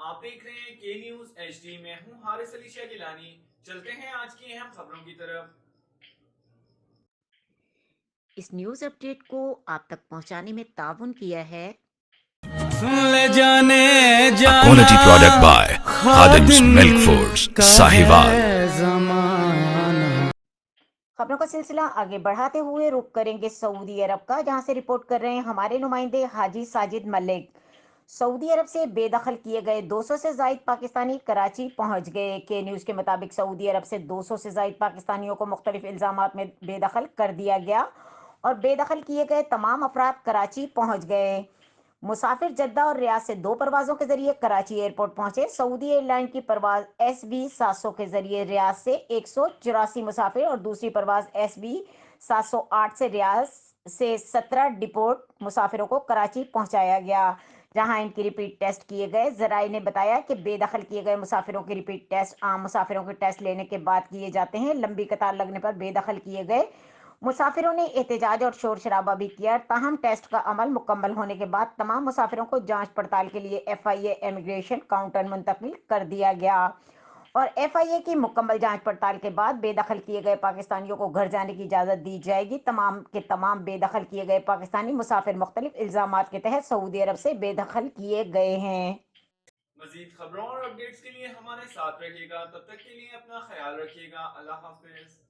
آپ دیکھ رہے ہیں کے نیوز ایچ ڈی میں ہوں حارث علی شاہ گیلانی۔ چلتے ہیں آج کی اہم خبروں کی طرف۔ اس نیوز اپ ڈیٹ کو آپ تک پہنچانے میں تعاون کیا ہے لے جانے A جانا quality product by Khadim's Khadim Milk Foods, کا Sahiwal. ہے زمانہ۔ خبروں کا سلسلہ آگے بڑھاتے ہوئے رخ کریں گے سعودی عرب کا، جہاں سے رپورٹ کر رہے ہیں ہمارے نمائندے حاجی ساجد ملک۔ سعودی عرب سے بے دخل کیے گئے 200 سے زائد پاکستانی کراچی پہنچ گئے۔ کے نیوز کے مطابق سعودی عرب سے 200 سے زائد پاکستانیوں کو مختلف الزامات میں بے دخل کر دیا گیا اور بے دخل کیے گئے تمام افراد کراچی پہنچ گئے۔ مسافر جدہ اور ریاض سے 2 پروازوں کے ذریعے کراچی ایئرپورٹ پہنچے۔ سعودی ایئر لائن کی پرواز SB 700 کے ذریعے ریاض سے 184 مسافر اور دوسری پرواز SB 708 سے ریاض سے 17 ڈپورٹ مسافروں کو کراچی پہنچایا گیا، جہاں ان کی ریپیٹ ٹیسٹ کیے گئے۔ ذرائع نے بتایا کہ بے دخل کیے گئے مسافروں کے ریپیٹ ٹیسٹ عام مسافروں کے ٹیسٹ لینے کے بعد کیے جاتے ہیں۔ لمبی قطار لگنے پر بے دخل کیے گئے مسافروں نے احتجاج اور شور شرابہ بھی کیا، تاہم ٹیسٹ کا عمل مکمل ہونے کے بعد تمام مسافروں کو جانچ پڑتال کے لیے FIA امیگریشن کاؤنٹر منتقل کر دیا گیا اور FIA کی مکمل جانچ پڑتال کے بعد بے دخل کیے گئے پاکستانیوں کو گھر جانے کی اجازت دی جائے گی۔ تمام کے تمام بے دخل کیے گئے پاکستانی مسافر مختلف الزامات کے تحت سعودی عرب سے بے دخل کیے گئے ہیں۔ مزید خبروں اور اپڈیٹس کے لیے ہمارے ساتھ رہیے گا، تب تک کے لیے اپنا خیال رکھیے گا۔ اللہ حافظ۔